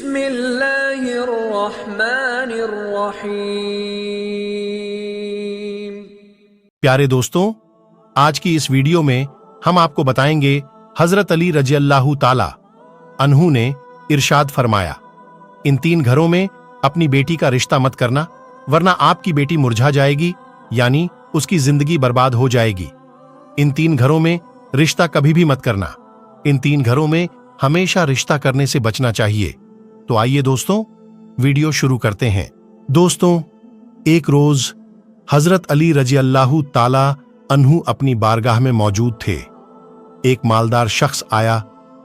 بسم اللہ الرحمن الرحیم۔ پیارے دوستوں، آج کی اس ویڈیو میں ہم آپ کو بتائیں گے حضرت علی رضی اللہ تعالی عنہ نے ارشاد فرمایا، ان 3 گھروں میں اپنی بیٹی کا رشتہ مت کرنا ورنہ آپ کی بیٹی مرجھا جائے گی، یعنی اس کی زندگی برباد ہو جائے گی۔ ان 3 گھروں میں رشتہ کبھی بھی مت کرنا، ان 3 گھروں میں ہمیشہ رشتہ کرنے سے بچنا چاہیے۔ تو آئیے دوستوں، ویڈیو شروع کرتے ہیں۔ دوستوں، ایک روز حضرت علی رضی اللہ تعالی عنہ اپنی بارگاہ میں موجود تھے۔ ایک مالدار شخص آیا،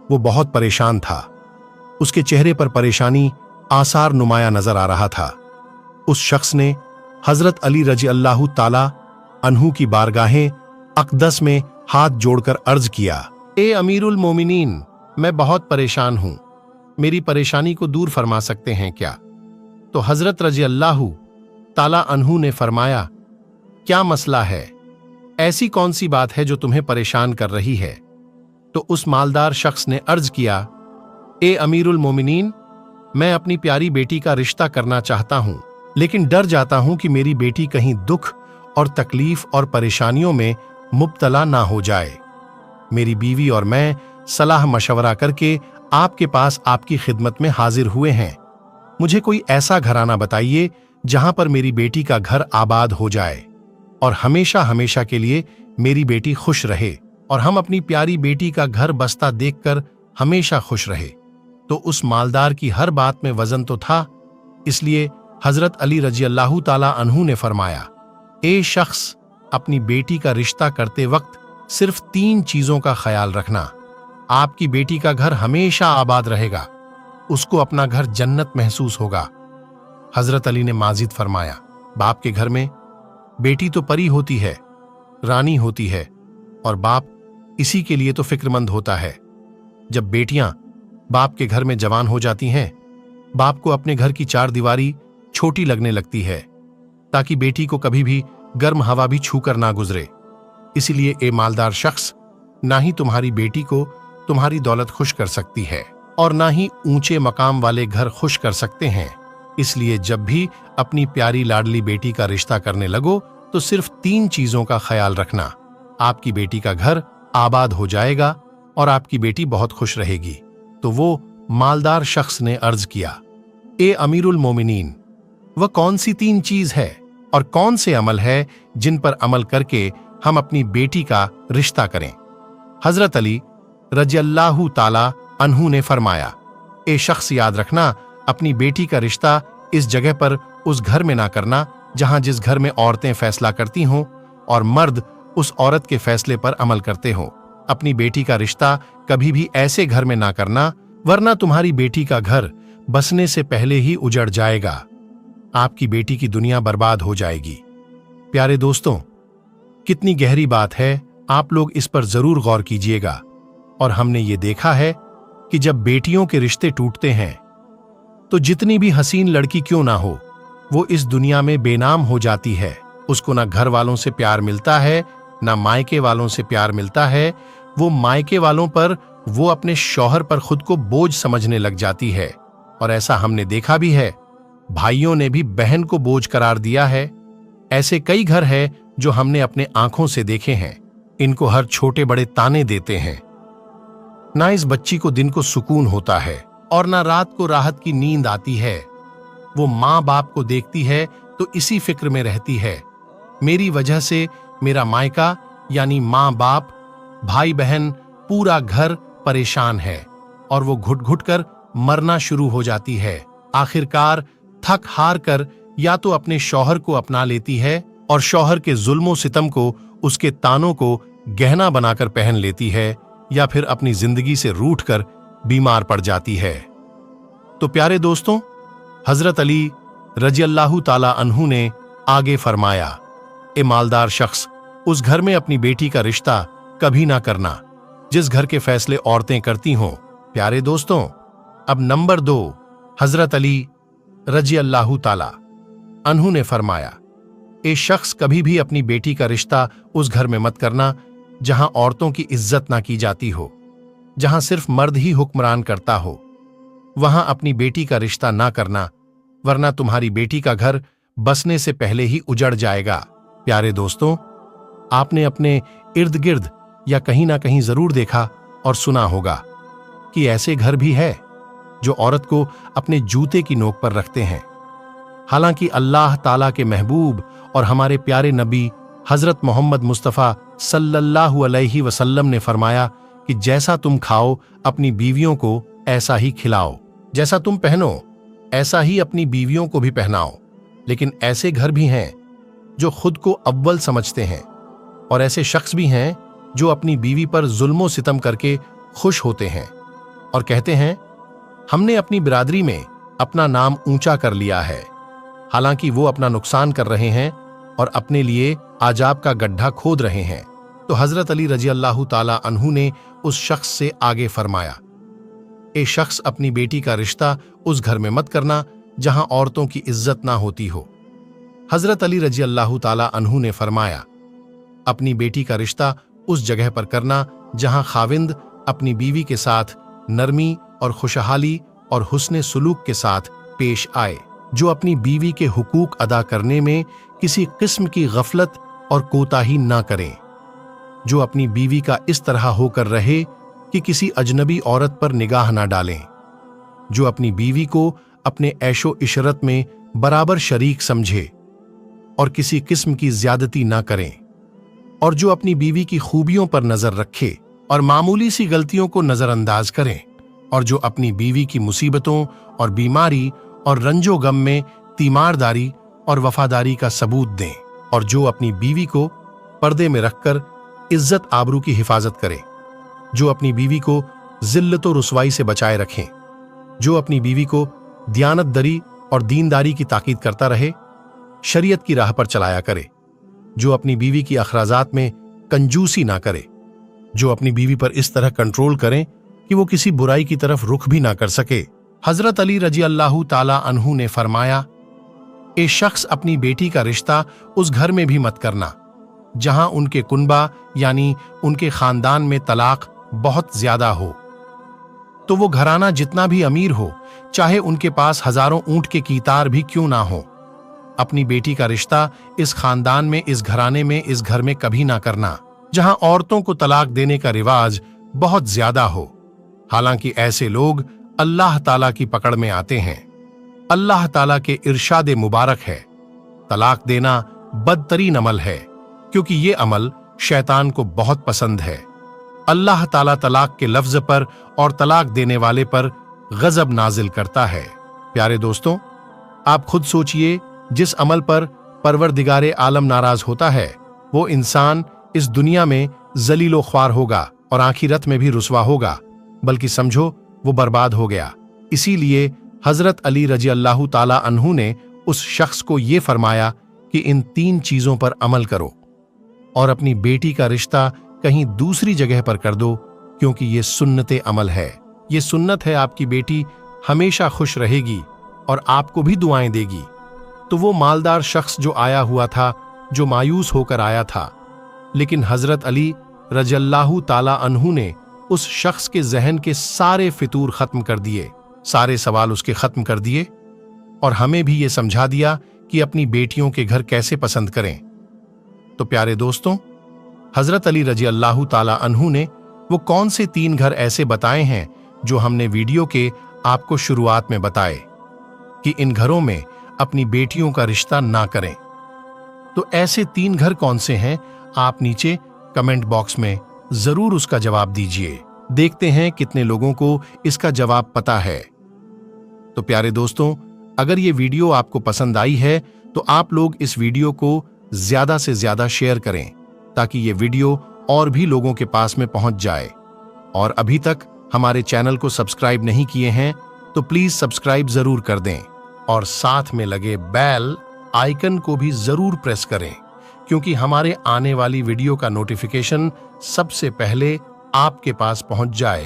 وہ بہت پریشان تھا۔ اس کے چہرے پر پریشانی آثار نمایاں نظر آ رہا تھا۔ اس شخص نے حضرت علی رضی اللہ تعالی عنہ کی بارگاہیں اقدس میں ہاتھ جوڑ کر عرض کیا، اے امیر المومنین، میں بہت پریشان ہوں، میری پریشانی کو دور فرما سکتے ہیں کیا؟ تو حضرت رضی اللہ تعالی عنہ نے فرمایا، کیا مسئلہ ہے؟ ایسی کون سی بات ہے جو تمہیں پریشان کر رہی ہے؟ تو اس مالدار شخص نے عرض کیا، اے امیر المومنین، میں اپنی پیاری بیٹی کا رشتہ کرنا چاہتا ہوں، لیکن ڈر جاتا ہوں کہ میری بیٹی کہیں دکھ اور تکلیف اور پریشانیوں میں مبتلا نہ ہو جائے۔ میری بیوی اور میں صلاح مشورہ کر کے آپ کے پاس آپ کی خدمت میں حاضر ہوئے ہیں۔ مجھے کوئی ایسا گھرانہ بتائیے جہاں پر میری بیٹی کا گھر آباد ہو جائے اور ہمیشہ ہمیشہ کے لیے میری بیٹی خوش رہے اور ہم اپنی پیاری بیٹی کا گھر بستا دیکھ کر ہمیشہ خوش رہے۔ تو اس مالدار کی ہر بات میں وزن تو تھا، اس لیے حضرت علی رضی اللہ تعالی عنہ نے فرمایا، اے شخص، اپنی بیٹی کا رشتہ کرتے وقت صرف 3 چیزوں کا خیال رکھنا۔ آپ کی بیٹی کا گھر ہمیشہ آباد رہے گا، اس کو اپنا گھر جنت محسوس ہوگا۔ حضرت علی نے مزید فرمایا، باپ کے گھر میں بیٹی تو پری ہوتی ہے، رانی ہوتی ہے، اور باپ اسی کے لیے تو فکر مند ہوتا ہے۔ جب بیٹیاں باپ کے گھر میں جوان ہو جاتی ہیں، باپ کو اپنے گھر کی 4 دیواری چھوٹی لگنے لگتی ہے، تاکہ بیٹی کو کبھی بھی گرم ہوا بھی چھو کر نہ گزرے۔ اسی لیے اے مالدار شخص، نہ ہی تمہاری بیٹی کو تمہاری دولت خوش کر سکتی ہے اور نہ ہی اونچے مقام والے گھر خوش کر سکتے ہیں۔ اس لیے جب بھی اپنی پیاری لاڈلی بیٹی کا رشتہ کرنے لگو تو صرف 3 چیزوں کا خیال رکھنا، آپ کی بیٹی کا گھر آباد ہو جائے گا اور آپ کی بیٹی بہت خوش رہے گی۔ تو وہ مالدار شخص نے عرض کیا، اے امیر المومنین، وہ کون سی 3 چیز ہے اور کون سے عمل ہے جن پر عمل کر کے ہم اپنی بیٹی کا رشتہ کریں؟ حضرت علی رضی اللہ تعالی عنہ نے فرمایا، اے شخص، یاد رکھنا، اپنی بیٹی کا رشتہ اس جگہ پر اس گھر میں نہ کرنا جہاں جس گھر میں عورتیں فیصلہ کرتی ہوں اور مرد اس عورت کے فیصلے پر عمل کرتے ہوں۔ اپنی بیٹی کا رشتہ کبھی بھی ایسے گھر میں نہ کرنا، ورنہ تمہاری بیٹی کا گھر بسنے سے پہلے ہی اجڑ جائے گا، آپ کی بیٹی کی دنیا برباد ہو جائے گی۔ پیارے دوستوں، کتنی گہری بات ہے، آپ لوگ اس پر ضرور غور کیجئے گا۔ اور ہم نے یہ دیکھا ہے کہ جب بیٹیوں کے رشتے ٹوٹتے ہیں تو جتنی بھی حسین لڑکی کیوں نہ ہو، وہ اس دنیا میں بے نام ہو جاتی ہے۔ اس کو نہ گھر والوں سے پیار ملتا ہے، نہ مائکے والوں سے پیار ملتا ہے۔ وہ مائکے والوں پر، وہ اپنے شوہر پر خود کو بوجھ سمجھنے لگ جاتی ہے، اور ایسا ہم نے دیکھا بھی ہے، بھائیوں نے بھی بہن کو بوجھ قرار دیا ہے۔ ایسے کئی گھر ہیں جو ہم نے اپنے آنکھوں سے دیکھے ہیں۔ ان کو ہر چھوٹے بڑے تانے دیتے ہیں، نہ اس بچی کو دن کو سکون ہوتا ہے اور نہ رات کو راحت کی نیند آتی ہے۔ وہ ماں باپ کو دیکھتی ہے تو اسی فکر میں رہتی ہے، میری وجہ سے میرا مائکہ یعنی ماں باپ، بھائی بہن، پورا گھر پریشان ہے، اور وہ گھٹ گھٹ کر مرنا شروع ہو جاتی ہے۔ آخرکار تھک ہار کر یا تو اپنے شوہر کو اپنا لیتی ہے اور شوہر کے ظلم و ستم کو، اس کے تانوں کو گہنا بنا کر پہن لیتی ہے، یا پھر اپنی زندگی سے روٹھ کر بیمار پڑ جاتی ہے۔ تو پیارے دوستوں، حضرت علی رضی اللہ تعالی عنہ نے آگے فرمایا، اے مالدار شخص، اس گھر میں اپنی بیٹی کا رشتہ کبھی نہ کرنا جس گھر کے فیصلے عورتیں کرتی ہوں۔ پیارے دوستوں، اب نمبر 2، حضرت علی رضی اللہ تعالی عنہ نے فرمایا، اے شخص، کبھی بھی اپنی بیٹی کا رشتہ اس گھر میں مت کرنا جہاں عورتوں کی عزت نہ کی جاتی ہو، جہاں صرف مرد ہی حکمران کرتا ہو۔ वहां अपनी बेटी का रिश्ता ना करना, वरना तुम्हारी बेटी का घर बसने से पहले ही उजड़ जाएगा। प्यारे दोस्तों, आपने अपने इर्द गिर्द या कहीं ना कहीं जरूर देखा और सुना होगा कि ऐसे घर भी है जो औरत को अपने जूते की नोक पर रखते हैं। हालांकि अल्लाह ताला के महबूब और हमारे प्यारे नबी हजरत मोहम्मद मुस्तफ़ा सल्लल्लाहु अलैहि वसल्लम ने फरमाया कि जैसा तुम खाओ अपनी बीवियों को ऐसा ही खिलाओ, जैसा तुम पहनो ऐसा ही अपनी बीवियों को भी पहनाओ। लेकिन ऐसे घर भी हैं जो खुद को अव्वल समझते हैं और ऐसे शख्स भी हैं जो अपनी बीवी पर जुल्मो सितम करके खुश होते हैं और कहते हैं हमने अपनी बिरादरी में अपना नाम ऊंचा कर लिया है। हालांकि वो अपना नुकसान कर रहे हैं और अपने लिए आजाब का गड्ढा खोद रहे हैं। तो हजरत अली रजी अल्लाह ताला अन्हु ने उस शख्स से आगे फरमाया, ए शख्स, अपनी बेटी का रिश्ता उस घर में मत करना जहां औरतों की इज्जत ना होती हो। हजरत अली रजी अल्लाह ताला अन्हु ने फरमाया, अपनी बेटी का रिश्ता उस जगह पर करना जहां खाविंद अपनी बीवी के साथ नरमी और खुशहाली और हुस्ने सुलूक के साथ पेश आए, जो अपनी बीवी के हुकूक अदा करने में किसी किस्म की गफलत और कोताही ना करें, जो अपनी बीवी का इस तरह होकर रहे कि किसी अजनबी औरत पर निगाह ना डालें, जो अपनी बीवी को अपने ऐशो इशरत में बराबर शरीक समझे और किसी किस्म की ज्यादती ना करें, और जो अपनी बीवी की खूबियों पर नजर रखे और मामूली सी गलतियों को नजरअंदाज करें, और जो अपनी बीवी की मुसीबतों और बीमारी और रंजो गम में तीमारदारी और वफादारी का सबूत दें, और जो अपनी बीवी को पर्दे में रखकर इज्जत आबरू की हिफाजत करे, जो अपनी बीवी को जिल्लत और रुसवाई से बचाए रखें, जो अपनी बीवी को दियानतदरी और दीनदारी की ताकीद करता रहे, शरीयत की राह पर चलाया करे, जो अपनी बीवी की अखराजात में कंजूसी ना करे, जो अपनी बीवी पर इस तरह कंट्रोल करें कि वो किसी बुराई की तरफ रुख भी ना कर सके। हजरत अली रजी अल्लाह ताला अन्हु ने फरमाया, ए शख्स, अपनी बेटी का रिश्ता उस घर में भी मत करना जहां उनके कुनबा यानी उनके खानदान में तलाक बहुत ज्यादा हो। तो वो घराना जितना भी अमीर हो, चाहे उनके पास हजारों ऊंट के कीतार भी क्यों ना हो, अपनी बेटी का रिश्ता इस खानदान में, इस घराने में, इस घर में कभी ना करना जहां औरतों को तलाक देने का रिवाज बहुत ज्यादा हो। हालांकि ऐसे लोग अल्लाह ताला की पकड़ में आते हैं। अल्लाह ताला के इरशाद मुबारक है, तलाक देना बदतरीन अमल है, क्योंकि ये अमल शैतान को बहुत पसंद है। अल्लाह ताला तलाक के लफ्ज पर और तलाक देने वाले पर गजब नाजिल करता है। प्यारे दोस्तों, आप खुद सोचिए, जिस अमल पर परवरदिगारे आलम नाराज होता है, वो इंसान इस दुनिया में जलीलो ख्वार होगा और आखिरत में भी रुसवा होगा, बल्कि समझो वो बर्बाद हो गया। इसीलिए हजरत अली रजी अल्लाह ताला अन्हु ने उस शख्स को ये फरमाया कि इन 3 चीजों पर अमल करो और अपनी बेटी का रिश्ता कहीं दूसरी जगह पर कर दो, क्योंकि ये सुन्नते अमल है। ये सुन्नत है, आपकी बेटी हमेशा खुश रहेगी और आपको भी दुआएं देगी। तो वो मालदार शख्स जो आया हुआ था, जो मायूस होकर आया था, लेकिन हजरत अली रजल्लाहु ताला अन्हु ने उस शख्स के जहन के सारे फितूर खत्म कर दिए, सारे सवाल उसके खत्म कर दिए और हमें भी ये समझा दिया कि अपनी बेटियों के घर कैसे पसंद करें। तो प्यारे दोस्तों, हजरत अली रजी अल्लाह ताला अन्हु ने वो कौन से 3 घर ऐसे बताए हैं जो हमने वीडियो के आपको शुरुआत में बताए कि इन घरों में अपनी बेटियों का रिश्ता ना करें। तो ऐसे 3 घर कौन से हैं, आप नीचे कमेंट बॉक्स में जरूर उसका जवाब दीजिए। देखते हैं कितने लोगों को इसका जवाब पता है। तो प्यारे दोस्तों, अगर ये वीडियो आपको पसंद आई है तो आप लोग इस वीडियो को ज्यादा से ज्यादा शेयर करें, ताकि ये वीडियो और भी लोगों के पास में पहुंच जाए। और अभी तक हमारे चैनल को सब्सक्राइब नहीं किए हैं तो प्लीज सब्सक्राइब जरूर कर दें और साथ में लगे बेल आइकन को भी जरूर प्रेस करें, क्योंकि हमारे आने वाली वीडियो का नोटिफिकेशन सबसे पहले आपके पास पहुंच जाए।